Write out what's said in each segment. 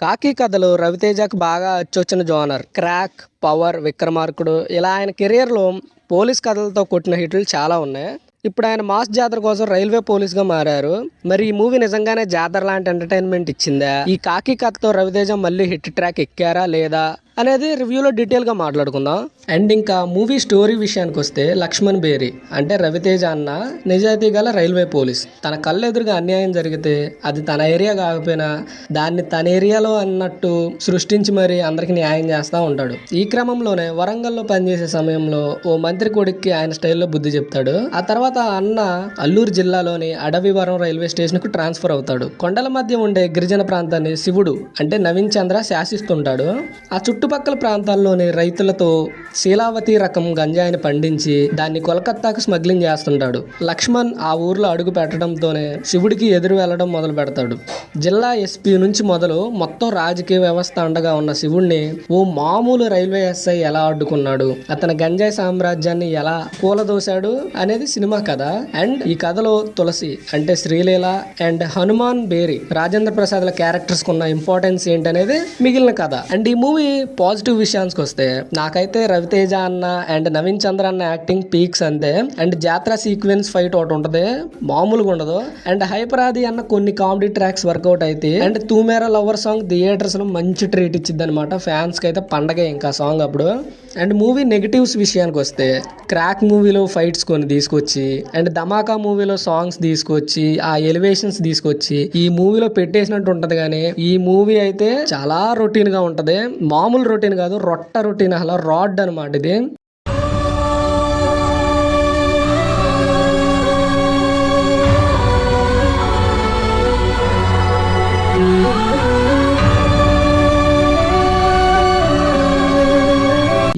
కాకి కథలు రవితేజకు బాగా అచ్చొచ్చిన జోనర్. క్రాక్, పవర్, విక్రమార్కుడు ఇలా ఆయన కెరియర్లో పోలీస్ కథలతో కొట్టిన హిట్లు చాలా ఉన్నాయి. ఇప్పుడు ఆయన మాస్ జాతర కోసం రైల్వే పోలీస్ గా మారారు. మరి ఈ మూవీ నిజంగానే జాతర లాంటి ఎంటర్టైన్మెంట్ ఇచ్చిందా? ఈ కాకి కథతో రవితేజ మళ్ళీ హిట్ ట్రాక్ ఎక్కారా లేదా అనేది రివ్యూలో డీటెయిల్ గా మాట్లాడుకుందాం. అండ్ ఇంకా మూవీ స్టోరీ విషయానికి వస్తే, లక్ష్మణ్ బేరి అంటే రవితేజ అన్న నిజాయితీ గల రైల్వే పోలీస్. తన కళ్ళు ఎదురుగా అన్యాయం జరిగితే అది తన ఏరియా కాకపోయినా దాన్ని తన ఏరియాలో అన్నట్టు సృష్టించి మరి అందరికి న్యాయం చేస్తూ ఉంటాడు. ఈ క్రమంలోనే వరంగల్లో పనిచేసే సమయంలో ఓ మంత్రి కొడుక్కి ఆయన స్టైల్లో బుద్ధి చెప్తాడు. ఆ తర్వాత అన్న అల్లూరు జిల్లాలోని అడవివరం రైల్వే స్టేషన్ కు ట్రాన్స్ఫర్ అవుతాడు. కొండల మధ్య ఉండే గిరిజన ప్రాంతాన్ని శివుడు అంటే నవీన్ చంద్ర శాసిస్తుంటాడు. ఆ చుట్టుపక్కల ప్రాంతాల్లోని రైతులతో శీలావతి రకం గంజాయిని పండించి దాన్ని కోల్కతాకు స్మగ్లింగ్ చేస్తుంటాడు. లక్ష్మణ్ ఆ ఊర్లో అడుగు పెట్టడంతోనే శివుడికి ఎదురు వెళ్లడం మొదలు పెడతాడు. జిల్లా ఎస్పీ నుంచి మొదలు మొత్తం రాజకీయ వ్యవస్థ అండగా ఉన్న శివుడిని ఓ మామూలు రైల్వే ఎస్ఐ ఎలా అడ్డుకున్నాడు, అతని గంజాయి సామ్రాజ్యాన్ని ఎలా కూలదోశాడు అనేది సినిమా కథ. అండ్ ఈ కథలో తులసి అంటే శ్రీలీల అండ్ హనుమాన్ బేరి, రాజేంద్ర ప్రసాద్ ల క్యారెక్టర్స్ కున్న ఇంపార్టెన్స్ ఏంటనేది మిగిలిన కథ. అండ్ ఈ మూవీ పాజిటివ్ విషయానికి వస్తే, నాకైతే రవితేజ అన్న అండ్ నవీన్ చంద్ర అన్న యాక్టింగ్ పీక్స్ అంతే. అండ్ జాతర సీక్వెన్స్ ఫైట్ ఒకటి ఉంటది, మామూలుగా ఉండదు. అండ్ హైపరాది అన్న కొన్ని కామెడీ ట్రాక్స్ వర్కౌట్ అయితే, అండ్ తూమేరా లవర్ సాంగ్ థియేటర్స్ లో మంచి ట్రీట్ ఇచ్చిద్ది అనమాట. ఫ్యాన్స్ కి అయితే పండగే ఇంకా సాంగ్ అప్పుడు. అండ్ మూవీ నెగిటివ్స్ విషయానికి వస్తే, క్రాక్ మూవీలో ఫైట్స్ కొన్ని తీసుకొచ్చి అండ్ ధమాకా మూవీలో సాంగ్స్ తీసుకొచ్చి ఆ ఎలివేషన్స్ తీసుకొచ్చి ఈ మూవీలో పెట్టేసినట్టు ఉంటది. కానీ ఈ మూవీ అయితే చాలా రొటీన్ గా ఉంటది. మామూలు రొటీన్ కాదు, రొట్ట రొటీన్, అలా రాడ్ అనమాట ఇది.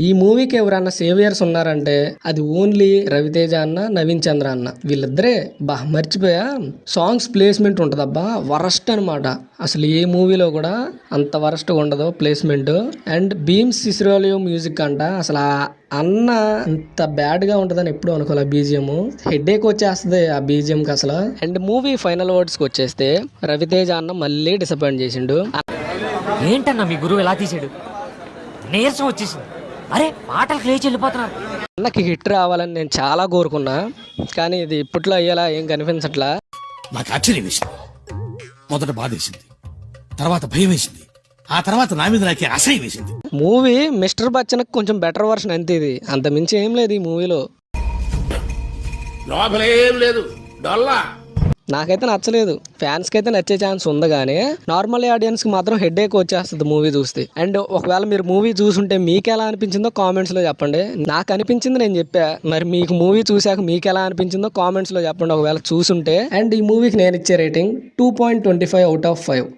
ఈ మూవీకి ఎవరన్నా సేవియర్స్ ఉన్నారంటే అది ఓన్లీ రవితేజ అన్న, నవీన్ చంద్ర అన్న, వీళ్ళిద్దరే. మర్చిపోయా, సాంగ్స్ ప్లేస్మెంట్ ఉంటదబ్బా వరస్ట్ అనమాట. అసలు ఏ మూవీలో కూడా అంత వరస్ట్ ఉండదు placement. And Bheems Ceciroleo music అంట, అసలు అన్న అంత బ్యాడ్ గా ఉంటదని ఎప్పుడు అనుకోలే. బీజిఎం హెడ్ఏక్ వచ్చేస్తుంది ఆ బీజిఎం కి అసలు. అండ్ మూవీ ఫైనల్ వర్డ్స్ కి వచ్చేస్తే, రవితేజ అన్న మళ్ళీ డిసప్పాయింట్ చేసిండు. ఏంటన్నా మీ గురువు ఎలా తీసాడు, నీరసం వచ్చేసింది. అరే పాటలకు లేచి వెళ్ళిపోతున్నారు. అన్నకి హిట్ రావాలని నేను చాలా కోరుకున్నా, కానీ ఇది ఇప్పట్లో అయ్యేలా ఏం కనిపించట్లా. నాకు ఆశ్చర్యం వేసింది, మొదట బాధ వేసింది, తర్వాత భయం వేసింది, ఆ తర్వాత నా మీద నాకే అసహ్యం వేసింది. మూవీ మిస్టర్ బచ్చన్ కొంచెం బెటర్ వర్షన్ అంతే, ఇది అంత మించి ఏం లేదు ఈ మూవీలో. లోపలేం లేదు, డొల్లా. నాకైతే నచ్చలేదు, ఫ్యాన్స్ కి అయితే నచ్చే ఛాన్స్ ఉంది, కానీ నార్మల్ ఆడియన్స్ కి మాత్రం హెడ్ఏక్ వచ్చేస్తుంది మూవీ చూస్తే. అండ్ ఒకవేళ మీరు మూవీ చూసుంటే మీకు ఎలా అనిపించిందో కామెంట్స్ లో చెప్పండి. నాకు అనిపించింది నేను చెప్పా, మరి మీకు మూవీ చూసాక మీకు ఎలా అనిపించిందో కామెంట్స్ లో చెప్పండి ఒకవేళ చూసుంటే. అండ్ ఈ మూవీకి నేను ఇచ్చే రేటింగ్ 2.25 out of 5.